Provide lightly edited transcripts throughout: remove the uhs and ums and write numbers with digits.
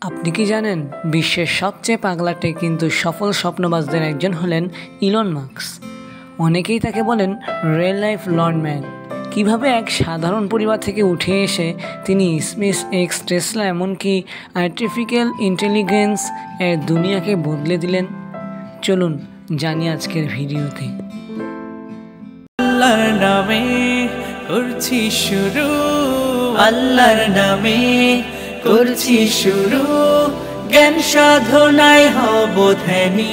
আপনি কি জানেন বিশ্বের সবচেয়ে পাগলাটে কিন্তু সফল স্বপ্নবাজদের একজন হলেন ইলন মাস্ক। অনেকেই তাকে বলেন রিয়েল লাইফ লন্ডম্যান। কিভাবে এক সাধারণ পরিবার থেকে উঠে এসে তিনি স্পেস এক্স, টেসলা, এমনকি আর্টিফিশিয়াল ইন্টেলিজেন্স এর দুনিয়াকে বদলে দিলেন, চলুন জানি আজকের ভিডিওতে। আল্লাহর নামে করছি শুরু, আল্লাহর নামে করছি শুরু, জ্ঞান সাধনায় হব ধ্যানী।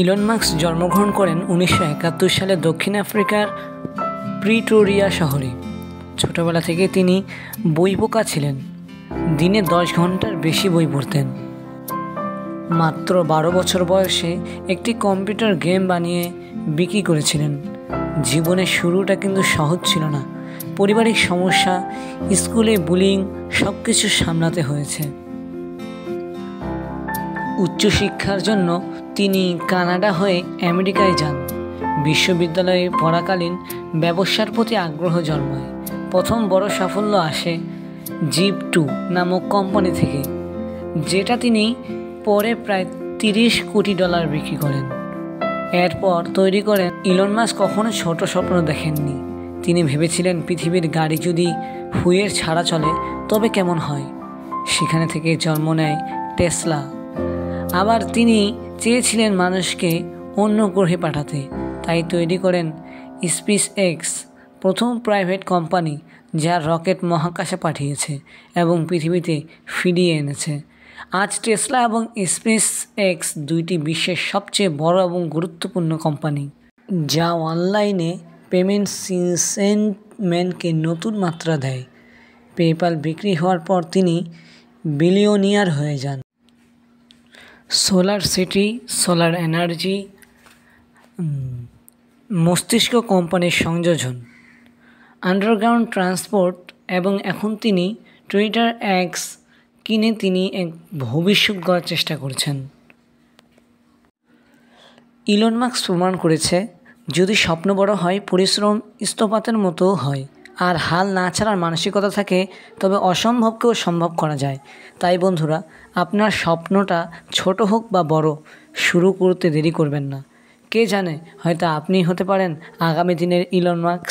ইলন মাস্ক জন্মগ্রহণ করেন 1971 সালে দক্ষিণ আফ্রিকার প্রিটোরিয়া শহরে। ছোটবেলা থেকে তিনি বই পোকা ছিলেন, দিনে 10 ঘন্টার বেশি বই পড়তেন। মাত্র 12 বছর বয়সে একটি কম্পিউটার গেম বানিয়ে বিক্রি করেছিলেন। জীবনের শুরুটা কিন্তু সহজ ছিল না। পারিবারিক সমস্যা, স্কুলে বুলিং, সব কিছু সামলাতে হয়েছে। উচ্চশিক্ষার জন্য তিনি কানাডা হয়ে আমেরিকায় যান। বিশ্ববিদ্যালয়ে পড়াকালীন ব্যবসার প্রতি আগ্রহ জন্মায়। প্রথম বড় সাফল্য আসে জিপ 2 নামক কোম্পানি থেকে, যেটা তিনি পরে প্রায় $30 কোটি বিক্রি করেন। এরপর তৈরি করেন। ইলন মাস্ক কখনো ছোট স্বপ্ন দেখেননি। তিনি ভেবেছিলেন পৃথিবীর গাড়ি যদি ফুয়েল ছাড়া চলে তবে কেমন হয়। সেখানে থেকে জন্ম নেয় টেসলা। আবার তিনি চেয়েছিলেন মানুষকে অন্য গ্রহে পাঠাতে, তাই তৈরি করেন স্পেস এক্স, প্রথম প্রাইভেট কোম্পানি যা রকেট মহাকাশে পাঠিয়েছে এবং পৃথিবীতে ফিরিয়ে এনেছে। আজ টেসলা এবং স্পেস এক্স দুইটি বিশ্বের সবচেয়ে বড় এবং গুরুত্বপূর্ণ কোম্পানি, যা অনলাইনে পেমেন্ট সিস্টেমকে নতুন মাত্রা দেয়। পেপ্যাল বিক্রি হওয়ার পর তিনি বিলিয়নিয়ার হয়ে যান। সোলার সিটি, সোলার এনার্জি, মস্তিষ্ক কোম্পানির সংযোজন, আন্ডারগ্রাউন্ড ট্রান্সপোর্ট, এবং এখন তিনি টুইটার এক্স কিনে তিনি এক ভবিষ্যৎ গড়ার চেষ্টা করছেন। ইলন মাস্ক প্রমাণ করেছে, যদি স্বপ্ন বড় হয়, পরিশ্রম ইস্পাতের মতো হয়, আর হাল না ছাড়ার মানসিকতা থাকে, তবে অসম্ভবকেও সম্ভব করা যায়। তাই বন্ধুরা, আপনার স্বপ্নটা ছোট হোক বা বড়, শুরু করতে দেরি করবেন না। কে জানে, হয়তো আপনিই হতে পারেন আগামী দিনের ইলন মাস্ক।